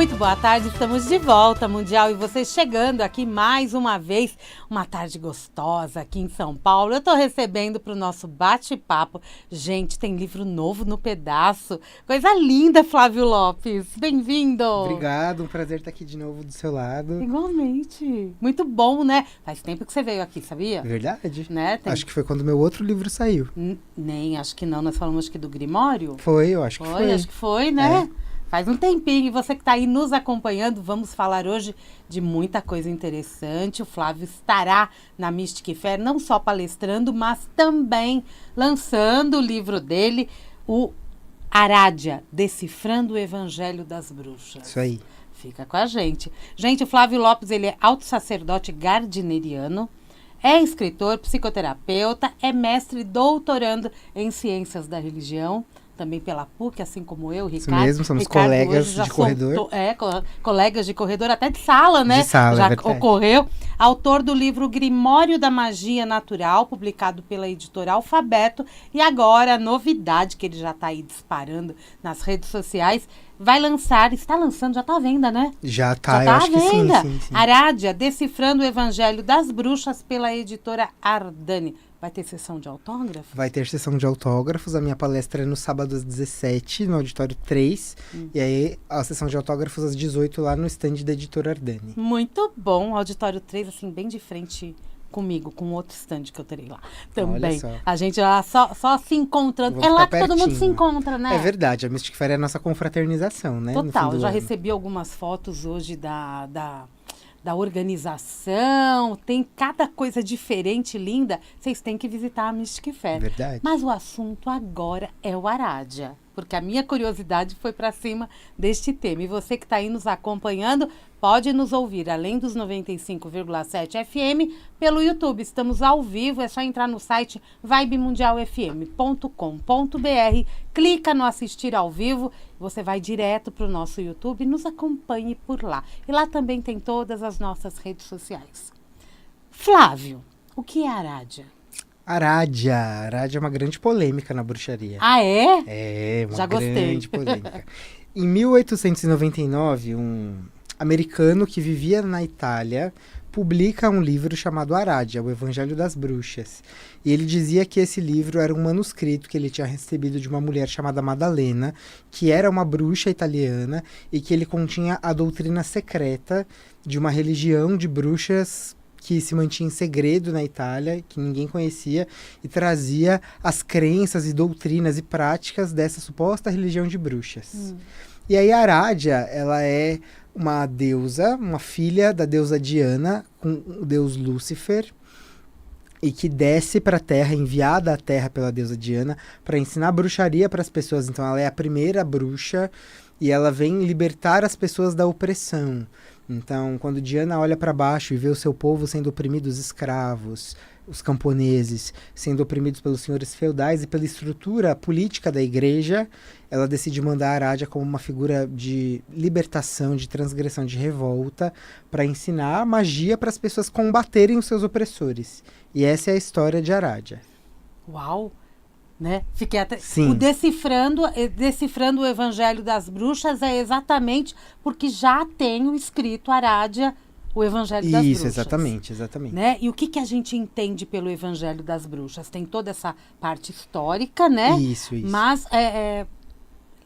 Muito boa tarde, estamos de volta, Mundial, e vocês chegando aqui mais uma vez, uma tarde gostosa aqui em São Paulo. Eu tô recebendo para o nosso bate-papo. Gente, tem livro novo no pedaço. Coisa linda, Flávio Lopes. Bem-vindo. Obrigado, um prazer estar aqui de novo do seu lado. Igualmente. Muito bom, né? Faz tempo que você veio aqui, sabia? Verdade. Né? Acho que foi quando meu outro livro saiu. Nem, acho que não. Nós falamos aqui do Grimório. Foi, eu acho que foi. Acho que foi, né? Faz um tempinho, e você que está aí nos acompanhando, vamos falar hoje de muita coisa interessante. O Flávio estará na Mystic Fair, não só palestrando, mas também lançando o livro dele, o Arádia, Decifrando o Evangelho das Bruxas. Isso aí. Fica com a gente. Gente, o Flávio Lopes, ele é auto-sacerdote gardneriano, é escritor, psicoterapeuta, é mestre e doutorando em ciências da religião, também pela PUC, assim como eu, Ricardo. Isso mesmo, somos Ricardo colegas de corredor. Colegas de corredor, até de sala, né? De sala, já é verdade. Ocorreu. Autor do livro Grimório da Magia Natural, publicado pela editora Alfabeto. E agora, a novidade, que ele já está aí disparando nas redes sociais, vai lançar, está lançando, já está à venda, né? Já está, Já eu à acho que venda. sim. Arádia, Decifrando o Evangelho das Bruxas, pela editora Ardani. Vai ter sessão de autógrafos? Vai ter sessão de autógrafos. A minha palestra é no sábado às 17, no auditório 3. E aí, a sessão de autógrafos às 18, lá no stand da editora Ardani. Muito bom. Auditório 3, assim, bem de frente comigo, com outro stand que eu terei lá também. Olha só. A gente já só se encontrando. Vamos É lá ficar que todo mundo pertinho. se encontra, né? É verdade, a Mystic Fair é a nossa confraternização, né? no Total. fim Eu do já ano. recebi algumas fotos hoje da organização, tem cada coisa diferente, linda. Vocês têm que visitar a Mystic Fair. Verdade. Mas o assunto agora é o Arádia, porque a minha curiosidade foi para cima deste tema. E você que está aí nos acompanhando, pode nos ouvir, além dos 95,7 FM, pelo YouTube. Estamos ao vivo, é só entrar no site vibemundialfm.com.br, clica no assistir ao vivo, você vai direto para o nosso YouTube e nos acompanhe por lá. E lá também tem todas as nossas redes sociais. Flávio, o que é Arádia? Arádia é uma grande polêmica na bruxaria. Ah, é? É, uma Já gostei. grande polêmica. Em 1899, um americano que vivia na Itália publica um livro chamado Arádia, o Evangelho das Bruxas. E ele dizia que esse livro era um manuscrito que ele tinha recebido de uma mulher chamada Madalena, que era uma bruxa italiana, e que ele continha a doutrina secreta de uma religião de bruxas que se mantinha em segredo na Itália, que ninguém conhecia, e trazia as crenças e doutrinas e práticas dessa suposta religião de bruxas. E aí a Arádia, ela é uma deusa, uma filha da deusa Diana, com o deus Lúcifer, e que desce para a Terra, enviada à Terra pela deusa Diana, para ensinar bruxaria para as pessoas. Então ela é a primeira bruxa, e ela vem libertar as pessoas da opressão. Então, quando Diana olha para baixo e vê o seu povo sendo oprimido, os escravos, os camponeses, sendo oprimidos pelos senhores feudais e pela estrutura política da igreja, ela decide mandar a Arádia como uma figura de libertação, de transgressão, de revolta, para ensinar magia para as pessoas combaterem os seus opressores. E essa é a história de Arádia. Uau! Né? Fiquei até... Sim. O decifrando o Evangelho das Bruxas é exatamente porque já tenho escrito Arádia, o Evangelho das Bruxas. Isso, exatamente. Né? E o que a gente entende pelo Evangelho das Bruxas? Tem toda essa parte histórica, né? Isso. Mas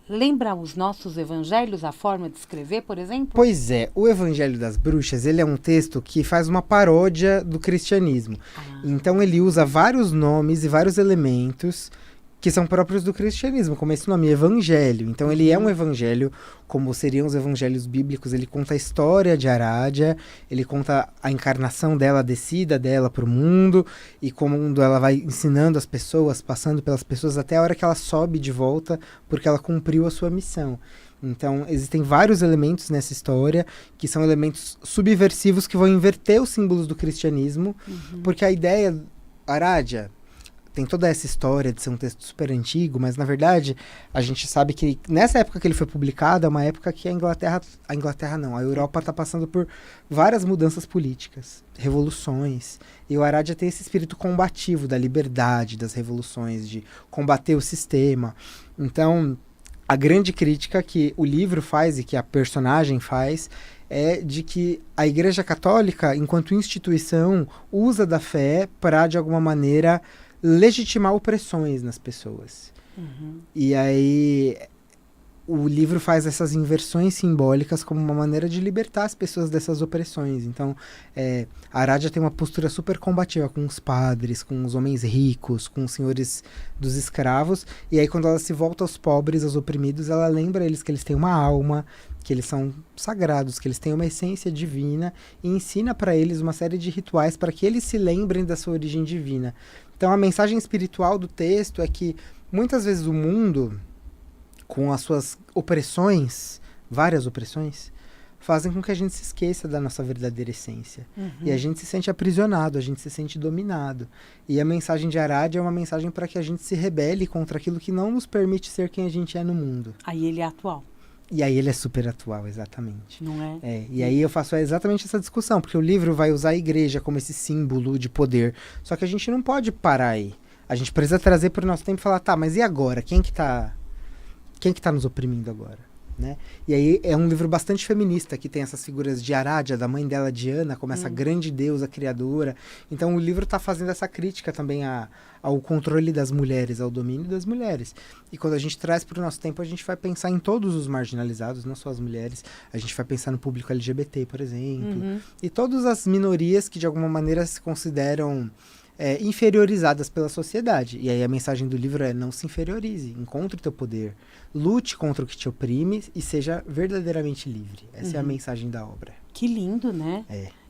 lembra os nossos evangelhos, a forma de escrever, por exemplo? Pois é, o Evangelho das Bruxas, ele é um texto que faz uma paródia do cristianismo. Então ele usa vários nomes e vários elementos que são próprios do cristianismo, como esse nome, Evangelho. Então ele é um evangelho, como seriam os evangelhos bíblicos, ele conta a história de Arádia, ele conta a encarnação dela, a descida dela para o mundo, e como ela vai ensinando as pessoas, passando pelas pessoas, até a hora que ela sobe de volta, porque ela cumpriu a sua missão. Então, existem vários elementos nessa história, que são elementos subversivos que vão inverter os símbolos do cristianismo, porque a ideia, Arádia, tem toda essa história de ser um texto super antigo, mas na verdade a gente sabe que nessa época que ele foi publicado é uma época que a Europa está passando por várias mudanças políticas, revoluções, e o Arádia tem esse espírito combativo da liberdade, das revoluções, de combater o sistema. Então a grande crítica que o livro faz e que a personagem faz é de que a Igreja Católica, enquanto instituição, usa da fé para, de alguma maneira, legitimar opressões nas pessoas. E aí o livro faz essas inversões simbólicas como uma maneira de libertar as pessoas dessas opressões. Então, a Aradia tem uma postura super combativa com os padres, com os homens ricos, com os senhores dos escravos. E aí, quando ela se volta aos pobres, aos oprimidos, ela lembra eles que eles têm uma alma, que eles são sagrados, que eles têm uma essência divina, e ensina para eles uma série de rituais para que eles se lembrem da sua origem divina. Então, a mensagem espiritual do texto é que, muitas vezes, o mundo, com as suas opressões, várias opressões, fazem com que a gente se esqueça da nossa verdadeira essência. E a gente se sente aprisionado, a gente se sente dominado. E a mensagem de Aradia é uma mensagem para que a gente se rebele contra aquilo que não nos permite ser quem a gente é no mundo. Aí ele é atual. E aí ele é super atual, exatamente. Não é? E aí eu faço exatamente essa discussão, porque o livro vai usar a igreja como esse símbolo de poder. Só que a gente não pode parar aí. A gente precisa trazer para o nosso tempo e falar, tá, mas e agora? Quem que tá nos oprimindo agora? Né? E aí é um livro bastante feminista, que tem essas figuras de Aradia, da mãe dela, Diana, como essa grande deusa criadora. Então o livro está fazendo essa crítica também ao controle das mulheres, ao domínio das mulheres. E quando a gente traz para o nosso tempo, a gente vai pensar em todos os marginalizados, não só as mulheres. A gente vai pensar no público LGBT, por exemplo. E todas as minorias que de alguma maneira se consideram inferiorizadas pela sociedade. E aí a mensagem do livro é: não se inferiorize, encontre o teu poder, lute contra o que te oprime e seja verdadeiramente livre. Essa é a mensagem da obra. Que lindo, né?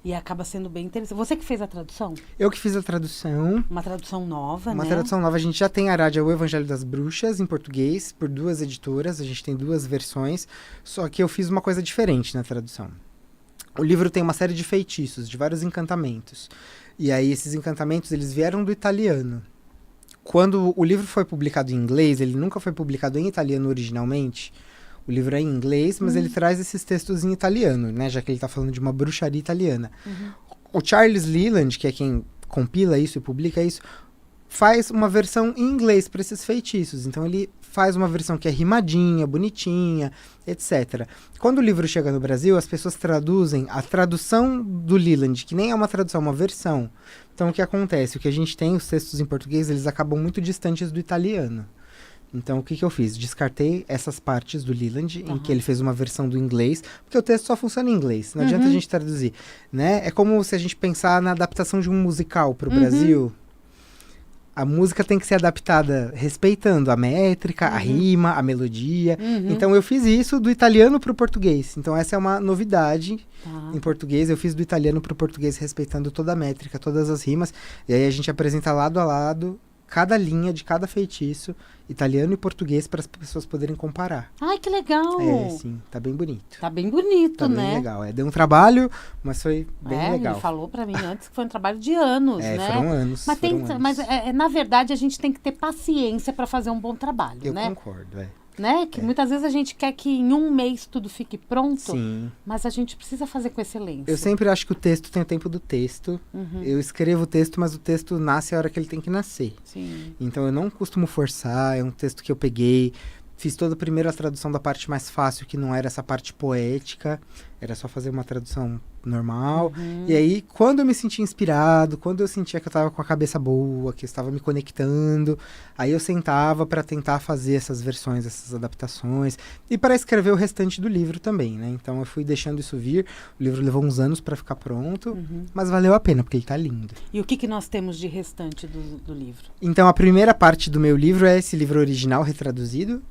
E acaba sendo bem interessante. Você que fez a tradução? Eu que fiz a tradução. Uma tradução nova, Uma né? tradução nova. A gente já tem Aradia, o Evangelho das Bruxas, em português, por 2 editoras. A gente tem 2 versões. Só que eu fiz uma coisa diferente na tradução. O livro tem uma série de feitiços, de vários encantamentos. E aí esses encantamentos, eles vieram do italiano. Quando o livro foi publicado em inglês, ele nunca foi publicado em italiano originalmente. O livro é em inglês, mas ele traz esses textos em italiano, né? Já que ele está falando de uma bruxaria italiana. O Charles Leland, que é quem compila isso e publica isso, faz uma versão em inglês para esses feitiços. Então ele faz uma versão que é rimadinha, bonitinha, etc. Quando o livro chega no Brasil, as pessoas traduzem a tradução do Leland, que nem é uma tradução, é uma versão. Então o que acontece? O que a gente tem, os textos em português, eles acabam muito distantes do italiano. Então o que eu fiz? Descartei essas partes do Leland, em que ele fez uma versão do inglês, porque o texto só funciona em inglês, não adianta a gente traduzir, né? É como se a gente pensar na adaptação de um musical para o Brasil. A música tem que ser adaptada respeitando a métrica, a rima, a melodia. Então eu fiz isso do italiano para o português. Então essa é uma novidade em português. Eu fiz do italiano para o português respeitando toda a métrica, todas as rimas. E aí a gente apresenta lado a lado cada linha de cada feitiço, italiano e português, para as pessoas poderem comparar. Ai, que legal! Sim, tá bem bonito. Tá bem bonito, tá né? Tá bem legal. Deu um trabalho, mas foi bem legal. Ele falou pra mim antes que foi um trabalho de anos, né? Foram anos. Mas na verdade, a gente tem que ter paciência para fazer um bom trabalho, né? Eu concordo, Né? Que muitas vezes a gente quer que em um mês tudo fique pronto, Sim. Mas a gente precisa fazer com excelência. Eu sempre acho que o texto tem o tempo do texto. Eu escrevo o texto, mas o texto nasce a hora que ele tem que nascer. Sim. Então eu não costumo forçar, é um texto que eu peguei, fiz toda a primeira tradução da parte mais fácil, que não era essa parte poética, era só fazer uma tradução normal. E aí, quando eu me sentia inspirado, quando eu sentia que eu estava com a cabeça boa, que eu estava me conectando, aí eu sentava para tentar fazer essas versões, essas adaptações, e para escrever o restante do livro também, né? Então eu fui deixando isso vir, o livro levou uns anos para ficar pronto, mas valeu a pena, porque ele tá lindo. E o que nós temos de restante do livro? Então a primeira parte do meu livro é esse livro original retraduzido.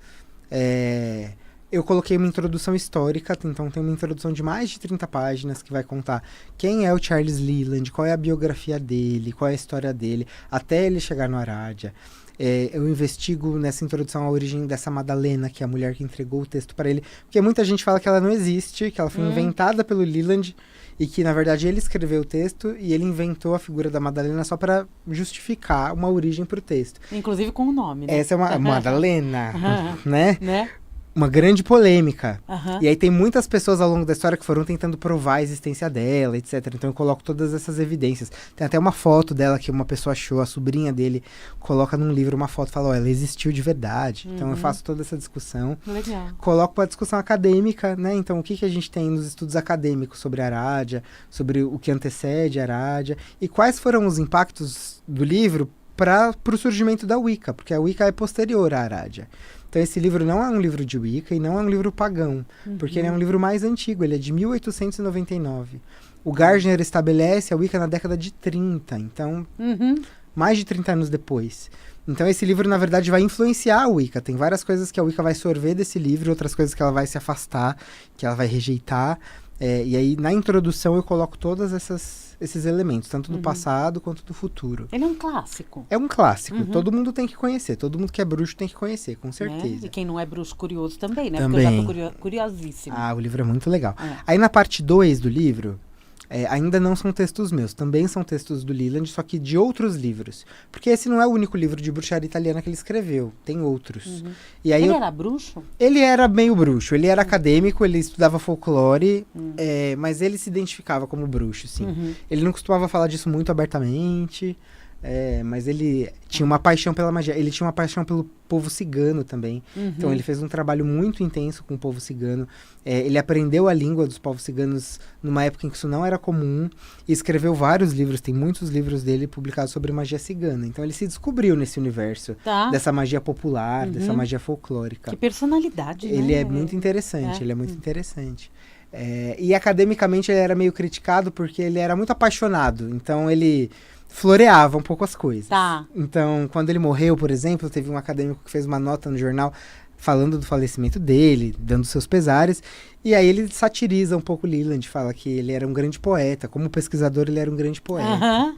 Eu coloquei uma introdução histórica, então tem uma introdução de mais de 30 páginas que vai contar quem é o Charles Leland, qual é a biografia dele, qual é a história dele, até ele chegar no Aradia. Eu investigo nessa introdução a origem dessa Madalena, que é a mulher que entregou o texto para ele, porque muita gente fala que ela não existe, que ela foi inventada pelo Leland e que, na verdade, ele escreveu o texto e ele inventou a figura da Madalena só para justificar uma origem para o texto. Inclusive com o nome, né? Essa é uma Madalena, né? uma grande polêmica. Aham. E aí tem muitas pessoas ao longo da história que foram tentando provar a existência dela, etc. Então eu coloco todas essas evidências. Tem até uma foto dela que uma pessoa achou, a sobrinha dele coloca num livro uma foto e fala, ó, ela existiu de verdade. Então eu faço toda essa discussão. Legal. Coloco para discussão acadêmica, né? Então o que a gente tem nos estudos acadêmicos sobre a Arádia, sobre o que antecede a Arádia, e quais foram os impactos do livro para o surgimento da Wicca, porque a Wicca é posterior à Arádia. Então esse livro não é um livro de Wicca e não é um livro pagão, porque ele é um livro mais antigo, ele é de 1899. O Gardner estabelece a Wicca na década de 30, então mais de 30 anos depois. Então esse livro, na verdade, vai influenciar a Wicca. Tem várias coisas que a Wicca vai sorver desse livro, outras coisas que ela vai se afastar, que ela vai rejeitar. E aí, na introdução, eu coloco todos esses elementos, tanto do passado quanto do futuro. Ele é um clássico. É um clássico, todo mundo tem que conhecer, todo mundo que é bruxo tem que conhecer, com certeza. Né? E quem não é bruxo curioso também, né? Também. Porque eu já tô curiosíssima. Ah, o livro é muito legal. Aí na parte 2 do livro, ainda não são textos meus, também são textos do Leland, só que de outros livros. Porque esse não é o único livro de bruxaria italiana que ele escreveu, tem outros. E aí Ele era bruxo? Ele era meio bruxo, ele era acadêmico, ele estudava folclore, mas ele se identificava como bruxo, sim. Ele não costumava falar disso muito abertamente, mas ele tinha uma paixão pela magia, ele tinha uma paixão pelo povo cigano também. Então ele fez um trabalho muito intenso com o povo cigano. Ele aprendeu a língua dos povos ciganos numa época em que isso não era comum e escreveu vários livros, tem muitos livros dele publicados sobre magia cigana. Então ele se descobriu nesse universo dessa magia popular, dessa magia folclórica. Que personalidade, Ele é muito interessante, ele é muito interessante. E academicamente ele era meio criticado porque ele era muito apaixonado, então ele floreava um pouco as coisas. Então, quando ele morreu, por exemplo, teve um acadêmico que fez uma nota no jornal falando do falecimento dele, dando seus pesares, e aí ele satiriza um pouco Leland, fala que ele era um grande poeta, como pesquisador ele era um grande poeta.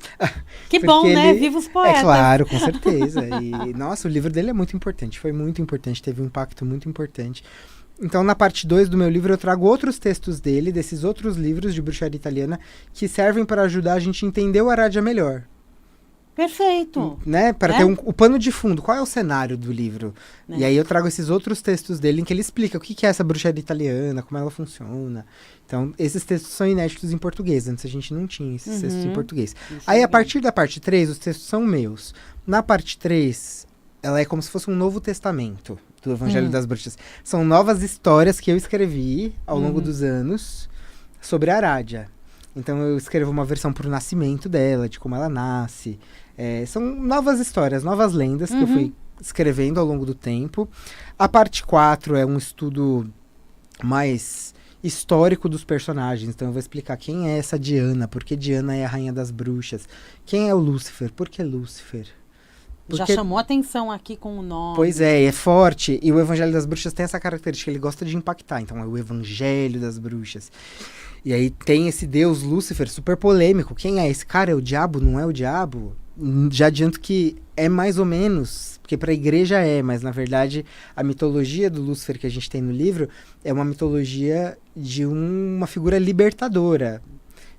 Que bom, né? Viva os poetas! É claro, com certeza. E, nossa, o livro dele é muito importante, foi muito importante, teve um impacto muito importante. Então, na parte 2 do meu livro, eu trago outros textos dele, desses outros livros de bruxaria italiana, que servem para ajudar a gente a entender o Arádia melhor. Perfeito. Né? Para ter o pano de fundo. Qual é o cenário do livro? E aí eu trago esses outros textos dele em que ele explica o que é essa bruxaria italiana, como ela funciona. Então, esses textos são inéditos em português. Antes a gente não tinha esses textos em português. Aí, a partir da parte 3, os textos são meus. Na parte 3, ela é como se fosse um novo testamento do Evangelho das Bruxas. São novas histórias que eu escrevi ao longo dos anos sobre a Arádia. Então eu escrevo uma versão pro nascimento dela, de como ela nasce. São novas histórias, novas lendas que eu fui escrevendo ao longo do tempo. A parte 4 é um estudo mais histórico dos personagens. Então eu vou explicar quem é essa Diana, por que Diana é a rainha das bruxas. Quem é o Lúcifer, por que Lúcifer? Já chamou atenção aqui com o nome. Pois é forte. E o Evangelho das Bruxas tem essa característica, ele gosta de impactar. Então é o Evangelho das Bruxas. E aí tem esse deus Lúcifer super polêmico. Quem é esse cara? É o diabo? Não é o diabo? Já adianto que é mais ou menos, porque para a igreja mas na verdade a mitologia do Lúcifer que a gente tem no livro é uma mitologia de uma figura libertadora,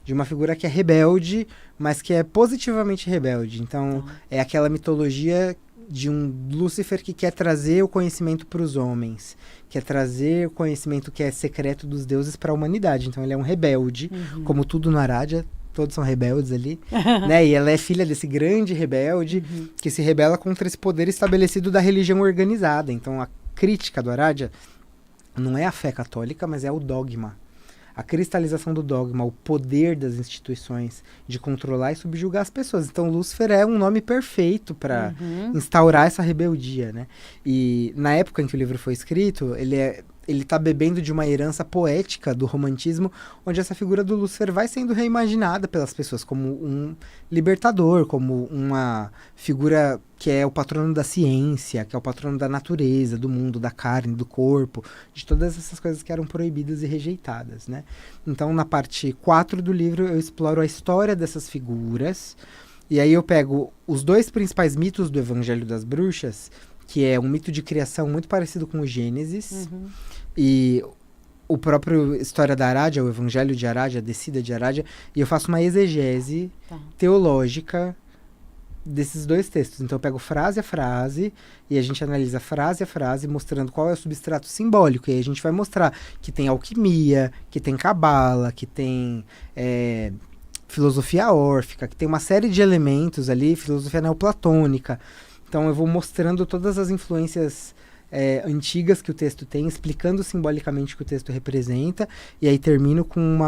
de uma figura que é rebelde, mas que é positivamente rebelde. Então, é aquela mitologia de um Lúcifer que quer trazer o conhecimento para os homens, quer trazer o conhecimento que é secreto dos deuses para a humanidade. Então, ele é um rebelde, como tudo no Arádia, todos são rebeldes ali, né? E ela é filha desse grande rebelde que se rebela contra esse poder estabelecido da religião organizada. Então, a crítica do Arádia não é a fé católica, mas é o dogma. A cristalização do dogma, o poder das instituições de controlar e subjugar as pessoas. Então, Lúcifer é um nome perfeito para instaurar essa rebeldia, né? E na época em que o livro foi escrito, ele tá bebendo de uma herança poética do romantismo, onde essa figura do Lúcifer vai sendo reimaginada pelas pessoas como um libertador, como uma figura que é o patrono da ciência, que é o patrono da natureza, do mundo, da carne, do corpo, de todas essas coisas que eram proibidas e rejeitadas, né? Então, na parte 4 do livro, eu exploro a história dessas figuras, e aí eu pego os dois principais mitos do Evangelho das Bruxas, que é um mito de criação muito parecido com o Gênesis, e o próprio História da Arádia, o Evangelho de Arádia, a Descida de Arádia, e eu faço uma exegese teológica desses dois textos. Então eu pego frase a frase e a gente analisa frase a frase, mostrando qual é o substrato simbólico. E aí a gente vai mostrar que tem alquimia, que tem cabala, que tem filosofia órfica, que tem uma série de elementos ali, filosofia neoplatônica. Então eu vou mostrando todas as influências antigas que o texto tem, explicando simbolicamente o que o texto representa, e aí termino com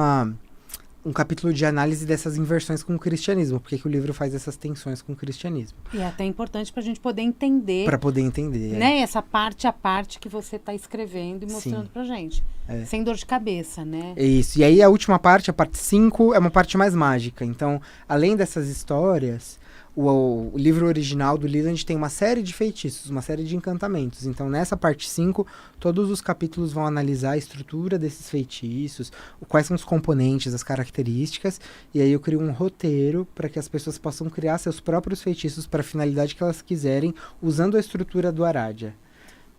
um capítulo de análise dessas inversões com o cristianismo, porque que o livro faz essas tensões com o cristianismo. E é até importante para a gente poder entender. Para poder entender. Né, essa parte a parte que você está escrevendo e mostrando para gente. Sem dor de cabeça, né? É isso. E aí a última parte, a parte 5, é uma parte mais mágica. Então, além dessas histórias, o livro original do Leland tem uma série de feitiços, uma série de encantamentos. Então, nessa parte 5, todos os capítulos vão analisar a estrutura desses feitiços, quais são os componentes, as características, e aí eu crio um roteiro para que as pessoas possam criar seus próprios feitiços para a finalidade que elas quiserem, usando a estrutura do Aradia.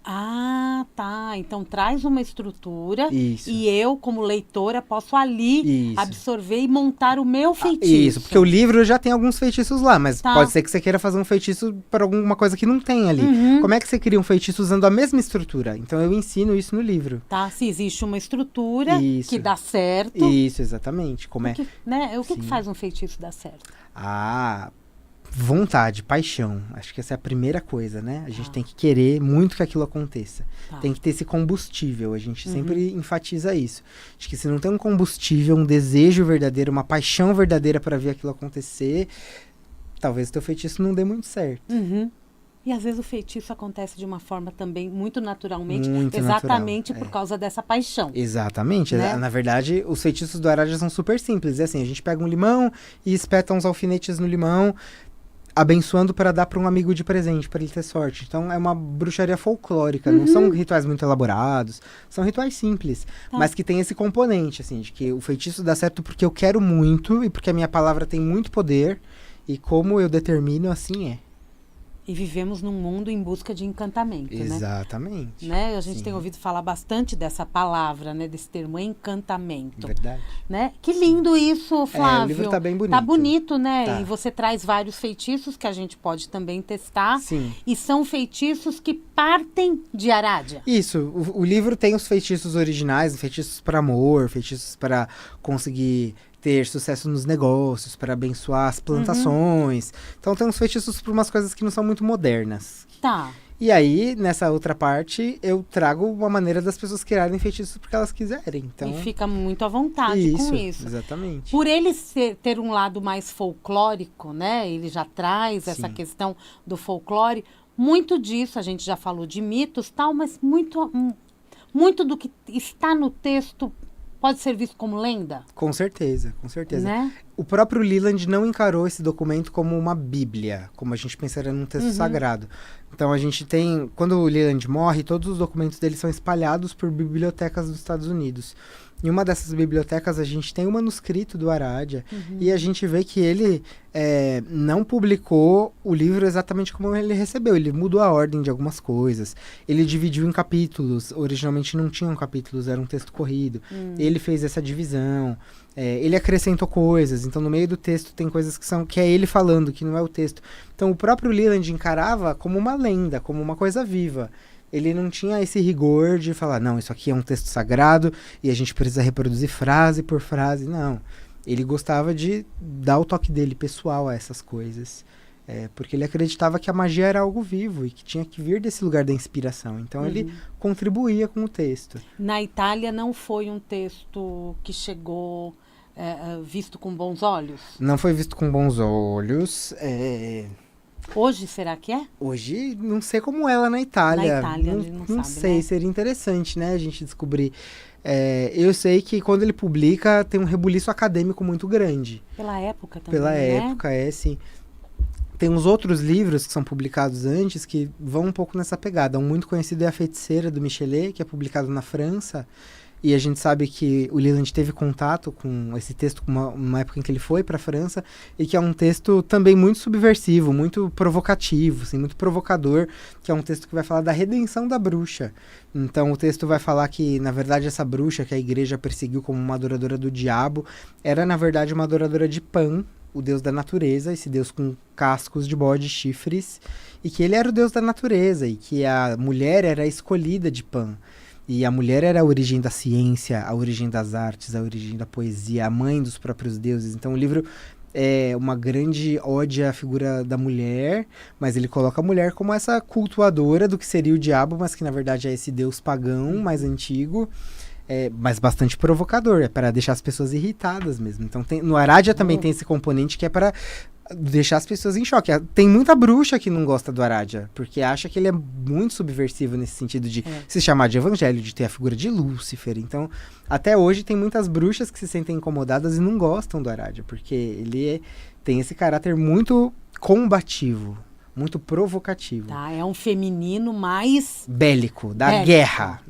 Ah, tá. Então traz uma estrutura. Isso. E eu, como leitora, posso ali absorver e montar o meu feitiço. Isso, porque o livro já tem alguns feitiços lá, mas pode ser que você queira fazer um feitiço para alguma coisa que não tem ali. Como é que você cria um feitiço usando a mesma estrutura? Então eu ensino isso no livro. Tá, se existe uma estrutura que dá certo. Isso, exatamente. Como o que faz um feitiço dar certo? Vontade, paixão. Acho que essa é a primeira coisa, né? A gente tem que querer muito que aquilo aconteça. Tem que ter esse combustível. A gente sempre enfatiza isso. Acho que se não tem um combustível, um desejo verdadeiro, uma paixão verdadeira para ver aquilo acontecer, talvez o teu feitiço não dê muito certo. E às vezes o feitiço acontece de uma forma também muito naturalmente, exatamente por causa dessa paixão. Exatamente. Né? Na verdade, os feitiços do Aradia são super simples. É assim, a gente pega um limão e espeta uns alfinetes no limão, abençoando para dar para um amigo de presente, para ele ter sorte. Então é uma bruxaria folclórica, não são rituais muito elaborados, são rituais simples, mas que tem esse componente, assim, de que o feitiço dá certo porque eu quero muito e porque a minha palavra tem muito poder e como eu determino, assim é. E vivemos num mundo em busca de encantamento, Exatamente. Né? A gente tem ouvido falar bastante dessa palavra, né? Desse termo, encantamento. Verdade. Né? Que lindo isso, Flávio. O livro tá bem bonito. Tá bonito, né? Tá. E você traz vários feitiços que a gente pode também testar. Sim. E são feitiços que partem de Aradia. Isso. O livro tem os feitiços originais, feitiços para amor, feitiços para conseguir ter sucesso nos negócios, para abençoar as plantações. Então tem uns feitiços para umas coisas que não são muito modernas. Tá. E aí, nessa outra parte, eu trago uma maneira das pessoas criarem feitiços porque elas quiserem. Então, e fica muito à vontade com isso. Exatamente. Por ele ter um lado mais folclórico, né? Ele já traz essa questão do folclore. Muito disso, a gente já falou de mitos, tal, mas muito do que está no texto pode ser visto como lenda? Com certeza, com certeza. Né? O próprio Leland não encarou esse documento como uma bíblia, como a gente pensaria num texto sagrado. Então a gente tem, quando o Leland morre, todos os documentos dele são espalhados por bibliotecas dos Estados Unidos. Em uma dessas bibliotecas a gente tem um manuscrito do Aradia e a gente vê que ele não publicou o livro exatamente como ele recebeu. Ele mudou a ordem de algumas coisas. Ele dividiu em capítulos. Originalmente não tinham capítulos, era um texto corrido. Ele fez essa divisão. Ele acrescentou coisas. Então no meio do texto tem coisas que é ele falando, que não é o texto. Então o próprio Leland encarava como uma lenda, como uma coisa viva. Ele não tinha esse rigor de falar, não, isso aqui é um texto sagrado e a gente precisa reproduzir frase por frase. Não. Ele gostava de dar o toque dele pessoal a essas coisas. Porque ele acreditava que a magia era algo vivo e que tinha que vir desse lugar da inspiração. Então ele contribuía com o texto. Na Itália não foi um texto que chegou visto com bons olhos? Não foi visto com bons olhos. Hoje, será que é? Hoje, não sei como é lá na Itália. Na Itália, não sabe, sei, né? Seria interessante, né, a gente descobrir. Eu sei que quando ele publica, tem um rebuliço acadêmico muito grande. Pela época também, Pela né? época, sim. Tem uns outros livros que são publicados antes que vão um pouco nessa pegada. Um muito conhecido é A Feiticeira, do Michelet, que é publicado na França. E a gente sabe que o Leland teve contato com esse texto uma época em que ele foi para a França, e que é um texto também muito subversivo, muito provocativo, assim, muito provocador, que é um texto que vai falar da redenção da bruxa. Então o texto vai falar que, na verdade, essa bruxa que a igreja perseguiu como uma adoradora do diabo, era, na verdade, uma adoradora de Pan, o deus da natureza, esse deus com cascos de bode, chifres, e que ele era o deus da natureza, e que a mulher era a escolhida de Pan. E a mulher era a origem da ciência, a origem das artes, a origem da poesia, a mãe dos próprios deuses. Então o livro é uma grande ode à figura da mulher, mas ele coloca a mulher como essa cultuadora do que seria o diabo, mas que na verdade é esse deus pagão mais antigo, mas bastante provocador, é para deixar as pessoas irritadas mesmo. Então no Aradia também tem esse componente que é para deixar as pessoas em choque. Tem muita bruxa que não gosta do Aradia, porque acha que ele é muito subversivo nesse sentido de se chamar de evangelho, de ter a figura de Lúcifer. Então, até hoje tem muitas bruxas que se sentem incomodadas e não gostam do Aradia, porque ele tem esse caráter muito combativo, muito provocativo. Tá, é um feminino mais... bélico, da guerra.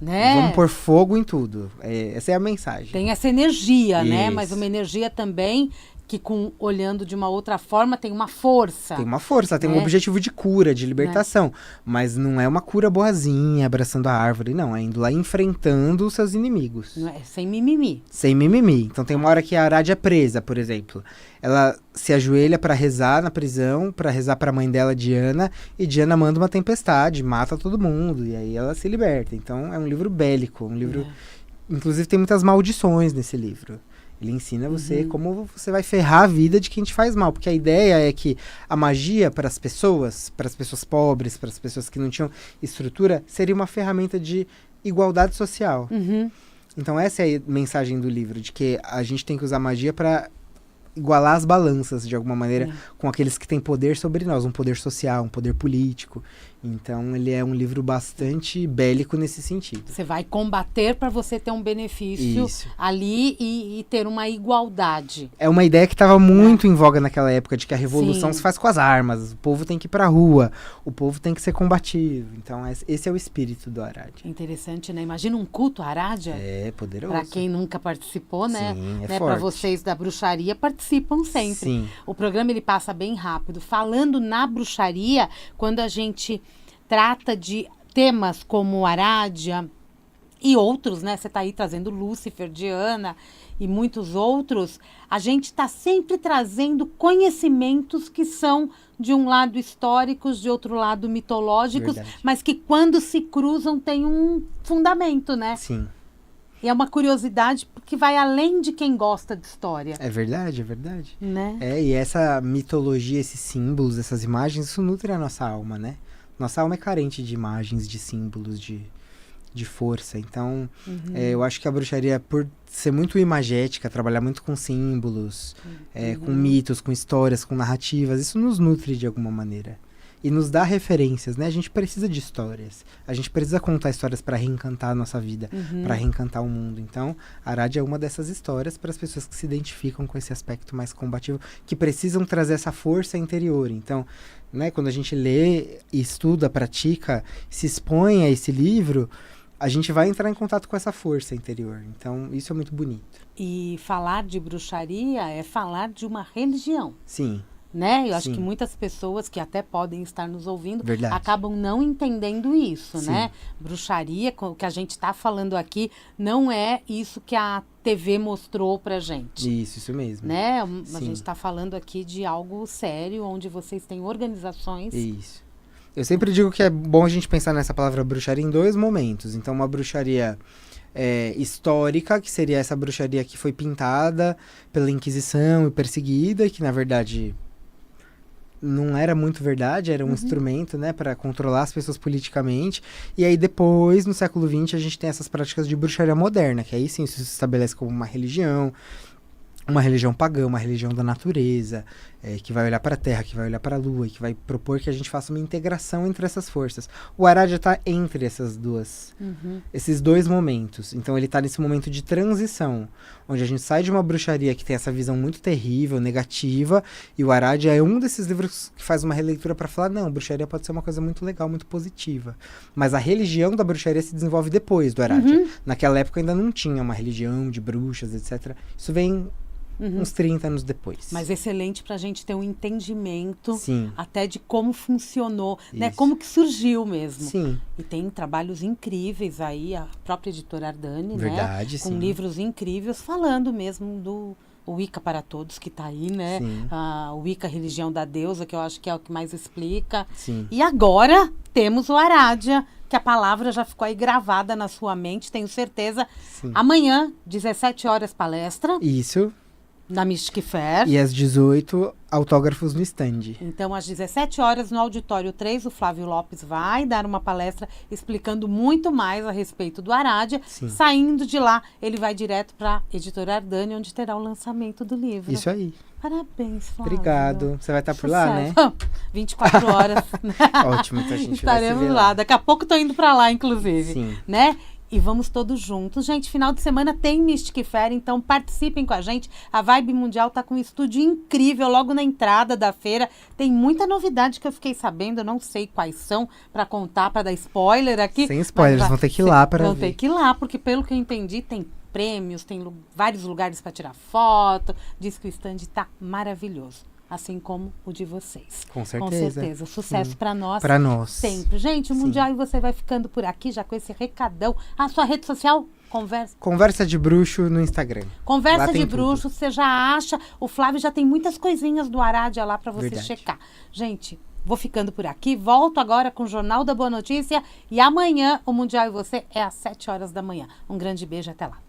Né? Vamos pôr fogo em tudo. Essa é a mensagem. Tem essa energia, Isso. né? Mas uma energia também que, olhando de uma outra forma, tem uma força. Tem uma força, tem um objetivo de cura, de libertação. Mas não é uma cura boazinha, abraçando a árvore, não. É indo lá enfrentando os seus inimigos. Não é, sem mimimi. Sem mimimi. Então tem uma hora que a Aradia é presa, por exemplo. Ela se ajoelha para rezar na prisão, para rezar para a mãe dela, Diana, e Diana manda uma tempestade, mata todo mundo, e aí ela se liberta. Então é um livro bélico, um livro... Inclusive tem muitas maldições nesse livro. Ele ensina você como você vai ferrar a vida de quem te faz mal. Porque a ideia é que a magia para as pessoas pobres, para as pessoas que não tinham estrutura, seria uma ferramenta de igualdade social. Então essa é a mensagem do livro, de que a gente tem que usar magia para igualar as balanças, de alguma maneira, com aqueles que têm poder sobre nós, um poder social, um poder político. Então, ele é um livro bastante bélico nesse sentido. Você vai combater para você ter um benefício ali e ter uma igualdade. É uma ideia que estava muito em voga naquela época, de que a revolução se faz com as armas, o povo tem que ir para a rua, o povo tem que ser combativo. Então, esse é o espírito do Aradia. Interessante, né? Imagina um culto Aradia. É poderoso. Para quem nunca participou, né? Sim, né? Para vocês da bruxaria, participam sempre. Sim. O programa ele passa bem rápido. Falando na bruxaria, quando a gente trata de temas como Aradia e outros, né? Você está aí trazendo Lúcifer, Diana e muitos outros. A gente está sempre trazendo conhecimentos que são de um lado históricos, de outro lado mitológicos, mas que quando se cruzam tem um fundamento, né? Sim. E é uma curiosidade que vai além de quem gosta de história. É verdade, é verdade. Né? E essa mitologia, esses símbolos, essas imagens, isso nutre a nossa alma, né? Nossa alma é carente de imagens, de símbolos, de força. Então, eu acho que a bruxaria, por ser muito imagética, trabalhar muito com símbolos, com mitos, com histórias, com narrativas, isso nos nutre de alguma maneira. E nos dá referências, né? A gente precisa de histórias. A gente precisa contar histórias para reencantar a nossa vida, para reencantar o mundo. Então, a Aradia é uma dessas histórias para as pessoas que se identificam com esse aspecto mais combativo, que precisam trazer essa força interior. Então, né, quando a gente lê, estuda, pratica, se expõe a esse livro, a gente vai entrar em contato com essa força interior. Então, isso é muito bonito. E falar de bruxaria é falar de uma religião. Sim. Né? Eu acho que muitas pessoas que até podem estar nos ouvindo acabam não entendendo isso, né? Bruxaria, o que a gente está falando aqui, não é isso que a TV mostrou pra gente. Isso mesmo. Né? A gente está falando aqui de algo sério, onde vocês têm organizações. Isso. Eu sempre digo que é bom a gente pensar nessa palavra bruxaria em dois momentos. Então, uma bruxaria histórica, que seria essa bruxaria que foi pintada pela Inquisição e perseguida, que na verdade não era muito verdade, era um instrumento, né, para controlar as pessoas politicamente. E aí depois, no século XX, a gente tem essas práticas de bruxaria moderna, que aí sim isso se estabelece como uma religião pagã, uma religião da natureza, que vai olhar para a Terra, que vai olhar para a Lua, e que vai propor que a gente faça uma integração entre essas forças. O Aradia está entre esses dois momentos. Então ele está nesse momento de transição, onde a gente sai de uma bruxaria que tem essa visão muito terrível, negativa, e o Aradia é um desses livros que faz uma releitura para falar, não, bruxaria pode ser uma coisa muito legal, muito positiva. Mas a religião da bruxaria se desenvolve depois do Aradia. Naquela época ainda não tinha uma religião de bruxas, etc. Isso vem uns 30 anos depois. Mas excelente para a gente ter um entendimento até de como funcionou, né? Como que surgiu mesmo. Sim. E tem trabalhos incríveis aí, a própria editora Ardani, verdade, né? Com livros incríveis falando mesmo o Wicca para Todos, que tá aí, né? Sim. O Wicca, Religião da Deusa, que eu acho que é o que mais explica. Sim. E agora temos o Arádia, que a palavra já ficou aí gravada na sua mente, tenho certeza. Sim. Amanhã, 17 horas, palestra Isso. na Mystic Fair. E às 18, autógrafos no stand. Então, às 17 horas, no Auditório 3, o Flávio Lopes vai dar uma palestra explicando muito mais a respeito do Arádia. Sim. Saindo de lá, ele vai direto para a Editora Ardani, onde terá o lançamento do livro. Isso aí. Parabéns, Flávio. Obrigado. Você vai estar por lá, né? 24 horas. Ótimo, então a gente Estaremos vai se ver lá. Daqui a pouco estou indo para lá, inclusive. Sim. Né? E vamos todos juntos. Gente, final de semana tem Mystic Fair, então participem com a gente. A Vibe Mundial tá com um estúdio incrível logo na entrada da feira. Tem muita novidade que eu fiquei sabendo, eu não sei quais são para contar, para dar spoiler aqui. Sem spoilers, vão ter que ir lá para ver. Vão ter que ir lá, porque pelo que eu entendi, tem prêmios, tem vários lugares para tirar foto. Diz que o stand tá maravilhoso. Assim como o de vocês. Com certeza. Com certeza. Sucesso para nós. Para nós. Sempre. Gente, o Mundial, e você vai ficando por aqui já com esse recadão. A sua rede social? Conversa de Bruxo no Instagram. Conversa de tudo. Bruxo, você já acha. O Flávio já tem muitas coisinhas do Arádia lá para você Verdade. checar. Gente, vou ficando por aqui. Volto agora com o Jornal da Boa Notícia. E amanhã o Mundial e você é às 7 horas da manhã. Um grande beijo, até lá.